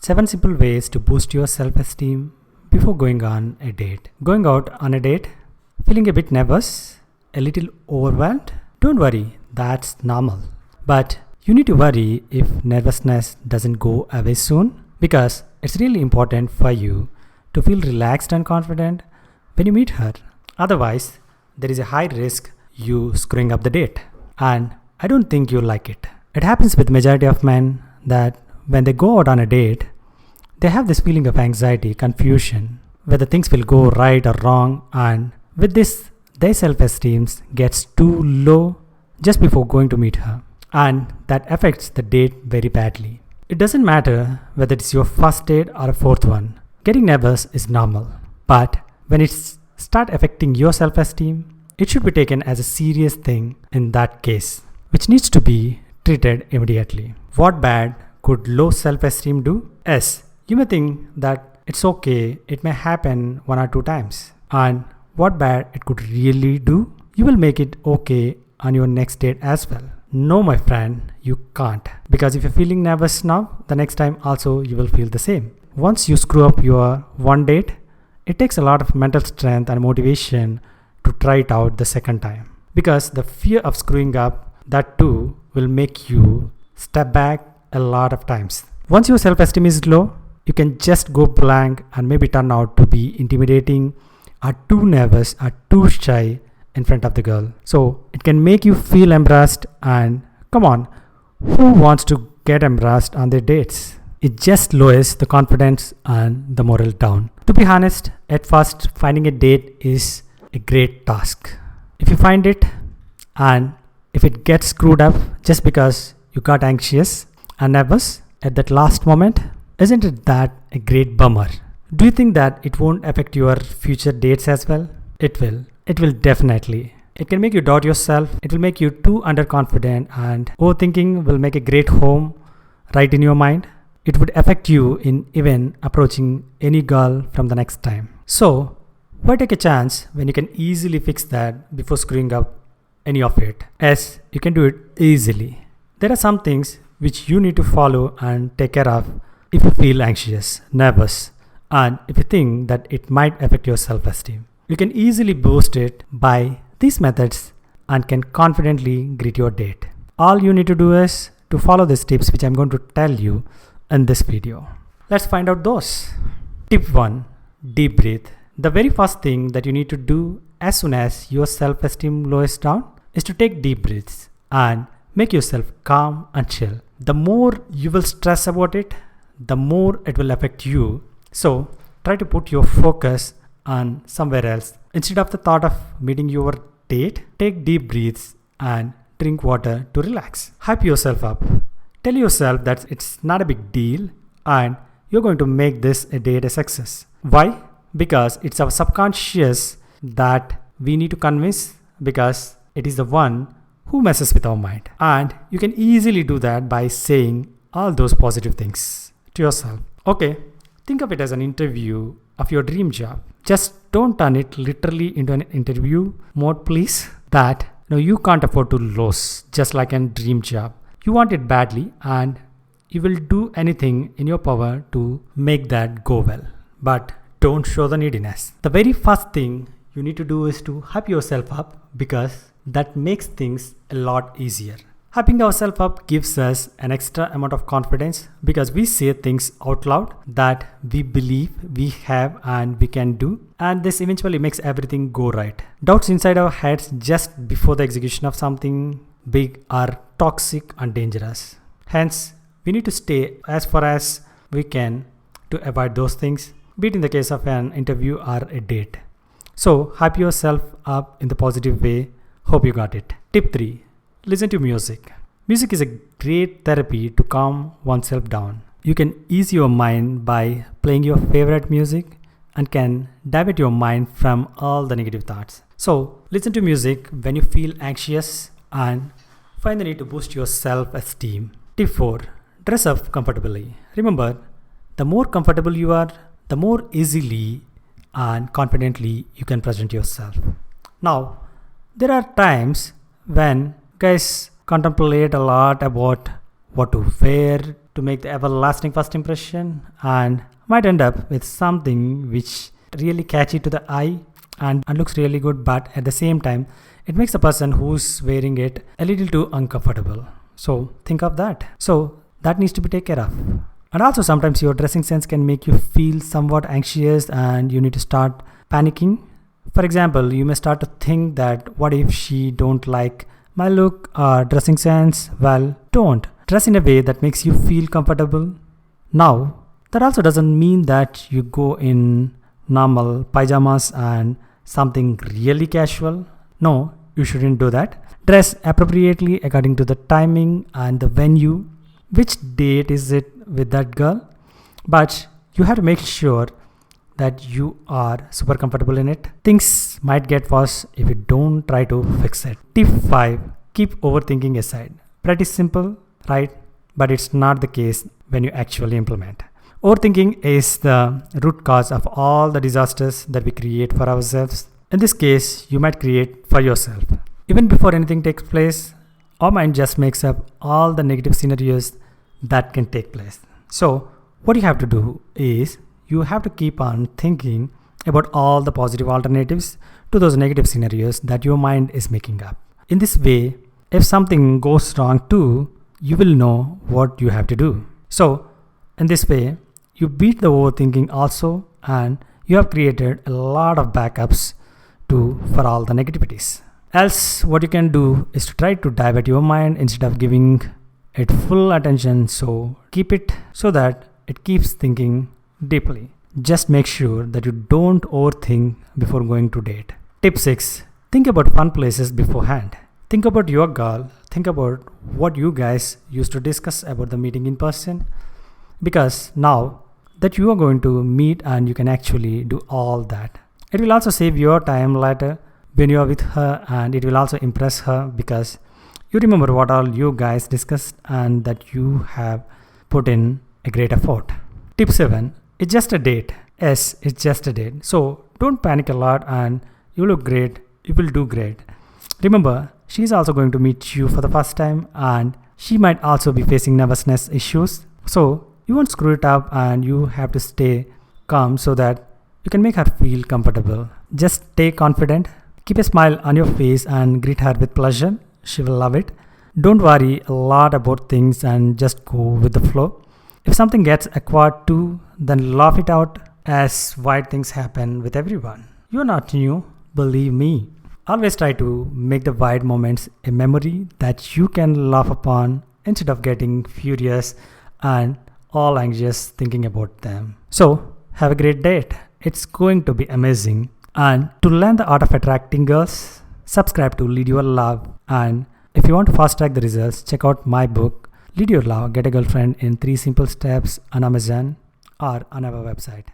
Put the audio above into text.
7 simple ways to boost your self-esteem before going on a date. Going out on a date, feeling a bit nervous, a little overwhelmed? Don't worry, that's normal. But you need to worry if nervousness doesn't go away soon, because it's really important for you to feel relaxed and confident when you meet her. Otherwise, there is a high risk you screwing up the date. And I don't think you'll like it. It happens with majority of men that when they go out on a date, they have this feeling of anxiety, confusion, whether things will go right or wrong, and with this, their self-esteem gets too low just before going to meet her, and that affects the date very badly. It doesn't matter whether it's your first date or a fourth one. Getting nervous is normal, but when it starts affecting your self-esteem, it should be taken as a serious thing in that case, which needs to be treated immediately. What bad could low self-esteem do? Yes, you may think that it's okay, it may happen 1 or 2 times. And what bad it could really do? You will make it okay on your next date as well. No, my friend, you can't. Because if you're feeling nervous now, the next time also you will feel the same. Once you screw up your one date, it takes a lot of mental strength and motivation to try it out the second time. Because the fear of screwing up, that too will make you step back a lot of times. Once your self-esteem is low, you can just go blank and maybe turn out to be intimidating or too nervous or too shy in front of the girl. So it can make you feel embarrassed, and come on, who wants to get embarrassed on their dates? It just lowers the confidence and the morale down. To be honest, at first finding a date is a great task. If you find it and if it gets screwed up just because you got anxious and nervous at that last moment, isn't it that a great bummer? Do you think that it won't affect your future dates as well? It will. It will definitely. It can make you doubt yourself. It will make you too underconfident, and overthinking will make a great home right in your mind. It would affect you in even approaching any girl from the next time. So, why take a chance when you can easily fix that before screwing up any of it? Yes, you can do it easily. There are some things which you need to follow and take care of if you feel anxious, nervous, and if you think that it might affect your self-esteem. You can easily boost it by these methods and can confidently greet your date. All you need to do is to follow these tips which I'm going to tell you in this video. Let's find out those. Tip 1. Deep breathe. The very first thing that you need to do as soon as your self-esteem lowers down is to take deep breaths and make yourself calm and chill. The more you will stress about it, the more it will affect you. So try to put your focus on somewhere else. Instead of the thought of meeting your date, take deep breaths and drink water to relax. Hype yourself up. Tell yourself that it's not a big deal and you're going to make this a date a success. Why? Because it's our subconscious that we need to convince, because it is the one who messes with our mind. And you can easily do that by saying all those positive things to yourself. Okay, think of it as an interview of your dream job. Just don't turn it literally into an interview mode, please. That you can't afford to lose, just like a dream job. You want it badly and you will do anything in your power to make that go well. But don't show the neediness. The very first thing you need to do is to hype yourself up, because that makes things a lot easier. Hyping ourselves up gives us an extra amount of confidence because we say things out loud that we believe we have and we can do, and this eventually makes everything go right. Doubts inside our heads just before the execution of something big are toxic and dangerous. Hence, we need to stay as far as we can to avoid those things, be it in the case of an interview or a date. So, hype yourself up in the positive way. Hope you got it. Tip 3. Listen to music. Music is a great therapy to calm oneself down. You can ease your mind by playing your favorite music and can divert your mind from all the negative thoughts. So, listen to music when you feel anxious and find the need to boost your self-esteem. Tip 4. Dress up comfortably. Remember, the more comfortable you are, the more easily and confidently you can present yourself. Now, there are times when guys contemplate a lot about what to wear to make the everlasting first impression and might end up with something which really catchy to the eye and looks really good, but at the same time it makes the person who's wearing it a little too uncomfortable. So think of that. So that needs to be taken care of. And also sometimes your dressing sense can make you feel somewhat anxious and you need to start panicking. For example, you may start to think that what if she don't like my look or dressing sense? Well, don't. Dress in a way that makes you feel comfortable. Now, that also doesn't mean that you go in normal pajamas and something really casual. No, you shouldn't do that. Dress appropriately according to the timing and the venue. Which date is it with that girl? But you have to make sure that you are super comfortable in it. Things might get worse if you don't try to fix it. Tip 5. Keep overthinking aside. Pretty simple, right? But it's not the case when you actually implement. Overthinking is the root cause of all the disasters that we create for ourselves. In this case, you might create for yourself. Even before anything takes place, our mind just makes up all the negative scenarios that can take place. So, what you have to do is you have to keep on thinking about all the positive alternatives to those negative scenarios that your mind is making up. In this way, if something goes wrong too, you will know what you have to do. So, in this way, you beat the overthinking also, and you have created a lot of backups for all the negativities. Else, what you can do is to try to divert your mind instead of giving it full attention. So keep it so that it keeps thinking deeply. Just make sure that you don't overthink before going to date. Tip 6. Think about fun places beforehand. Think about your girl. Think about what you guys used to discuss about the meeting in person. Because now that you are going to meet and you can actually do all that. It will also save your time later when you are with her, and it will also impress her because you remember what all you guys discussed and that you have put in a great effort. Tip 7. It's just a date. Yes, it's just a date. So don't panic a lot and you look great. You will do great. Remember, she's also going to meet you for the first time and she might also be facing nervousness issues. So you won't screw it up and you have to stay calm so that you can make her feel comfortable. Just stay confident. Keep a smile on your face and greet her with pleasure. She will love it. Don't worry a lot about things and just go with the flow. If something gets awkward too, then laugh it out as wide things happen with everyone. You're not new, believe me. Always try to make the wide moments a memory that you can laugh upon instead of getting furious and all anxious thinking about them. So, have a great date. It's going to be amazing. And to learn the art of attracting girls, subscribe to Lead Your Love. And if you want to fast track the results, check out my book, Lead Your Love, Get a Girlfriend in 3 Simple Steps on Amazon or on our website.